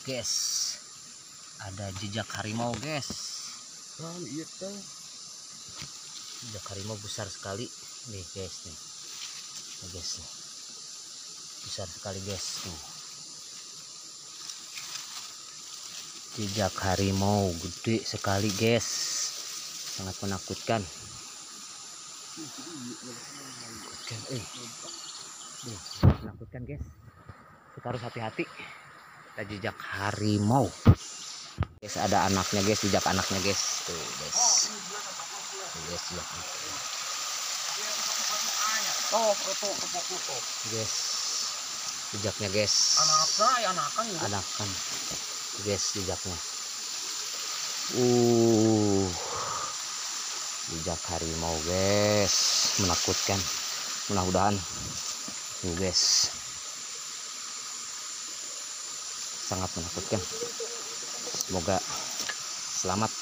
guys, ada jejak harimau guys. Jejak harimau besar sekali nih guys nih. Nah, guys nih. Besar sekali guys tuh. Jejak harimau gede sekali guys. Sangat menakutkan. Menakutkan guys. Kita harus hati-hati. Ada jejak harimau. Guys, ada anaknya guys, jejak anaknya guys. Tuh guys. Tuh guys, jejak anaknya. Guys. Jejaknya guys. Anakan. Guys, jejaknya. Jejak harimau guys, menakutkan. Mudah-mudahan tuh guys, sangat menakutkan. Semoga selamat.